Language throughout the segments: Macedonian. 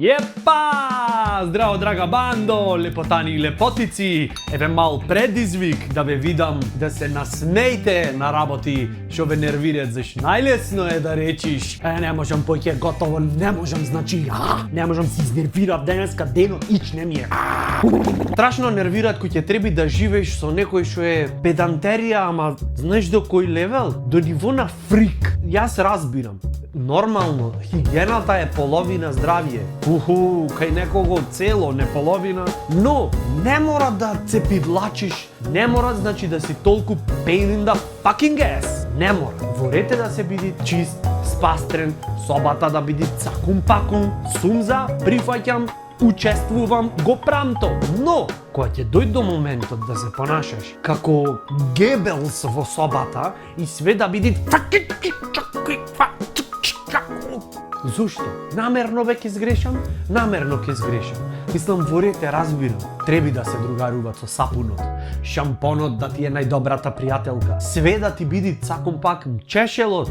Епа! Здраво, драга бандо, лепотани и лепотици! Еве мал предизвик да ве видам да се насмејте на работи што ве нервираат, заш најлесно е да речиш не можам поќе готово, не можам, значи не можам се изнервирав денеска денот ич не ми е. Страшно нервираат кој ќе треби да живееш со некој што е педантерија, ама знаеш до кој левел? До ниво на фрик. Јас разбирам. Нормално, хигиената е половина здравје. Кај некого цело, не половина. Но, не мора да цепидлачиш, не мора значи да си толку pain in the fucking ass. Не мора. Ворете да се биде чист, спастрен, собата да биде цакум-пакум, сум за, прифаќам, учествувам, го прамто. Но, кога ќе дојде до моментот да се понашаш како Гебелс во собата и све да биде зошто? Намерно ќе сгрешам? Намерно ќе сгрешам. Мислам, ворете, разбирам. Треби да се другаруваат со сапунот. Шампонот да ти е најдобрата пријателка. Све да ти биде цаком паком. Чешелот,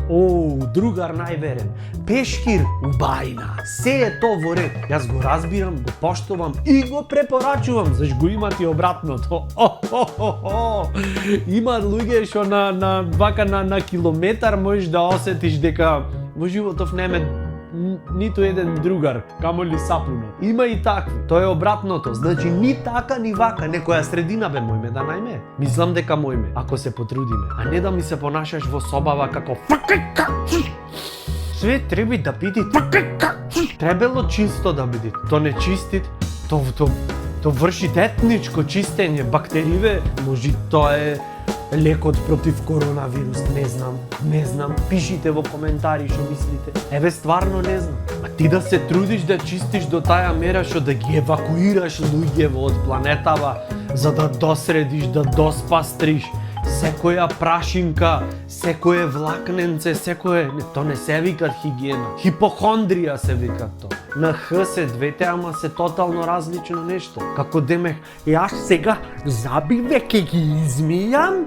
другар најверен. Пешкир, убајна. Се е то во ред. Јас го разбирам, го поштувам и го препорачувам, заш го имат и обратното. Има луѓе што на километар можеш да осетиш дека во животов нема ниту еден другар, камоли сапунот. Има и такви. Тоа е обратното. Значи ни така ни вака, некоја средина бе мојме да најме. Мислам дека мојме, ако се потрудиме, а не да ми се понашаш во собава како све треба да биде требело чисто да биде. То не чистит, то врши етничко чистење, бактериве, може тоа е лекот против коронавирус, не знам. Пишите во коментари што мислите. Еве стварно не знам. А ти да се трудиш да чистиш до таја мера што да ги евакуираш луѓево од планетава, за да досредиш, да доспастриш секоја прашинка, секое влакненце, то не се викат хигиена. Хипохондрија се викат тоа. На Х се двете, ама се тотално различно нешто. Како демек, јас сега забиве ке ги измијам,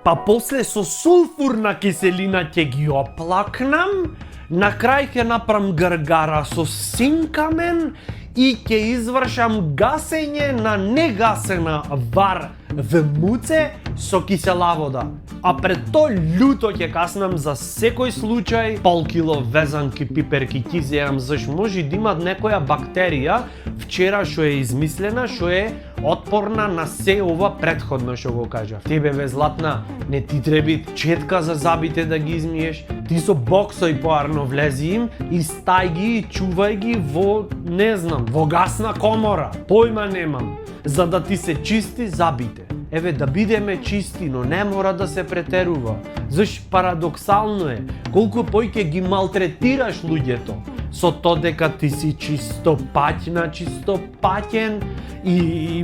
па после со сулфурна киселина ќе ги оплакнам, на крај ќе направам гаргара со синкамен и ќе извршам гасење на негасена вар во муце со кисела вода. А пред тоа љуто ќе каснам за секој случај пол кило везанки, пиперки, ќе зеам, заш може да имат некоја бактерија вчера што е измислена, што е отпорна на се ова претходно што го кажав. Тебе бе златна, не ти треби четка за зъбите да ги измиеш, ти со боксој поарно влези им и стај ги и чувај ги во, не знам, во гасна комора. Појма немам, за да ти се чисти зъбите. Еве да бидеме чисти, но не мора да се претерува. Заш парадоксално е, колку појќе ги малтретираш луѓето со тоа дека ти си чистопаќна, чистопаќен и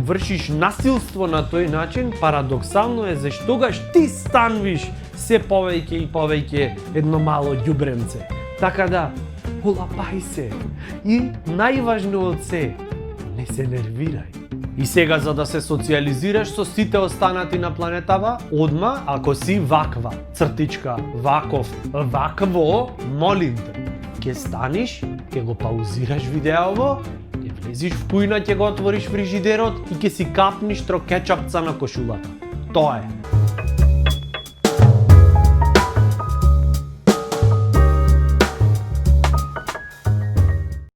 вршиш насилство на тој начин, парадоксално е заш тогаш ти станвиш се повеќе и повеќе едно мало ѓубренце. Така да, улапај се и најважно од се, не се нервирај. И сега, за да се социализираш со сите останати на планетава, одма, ако си ваква, цртичка, ваков, вакво, молим те, ќе станиш, ќе го паузираш видеово, ќе влезиш в кујна, ќе го отвориш фрижидерот и ќе си капниш трокечапца на кошулата. Тоа е.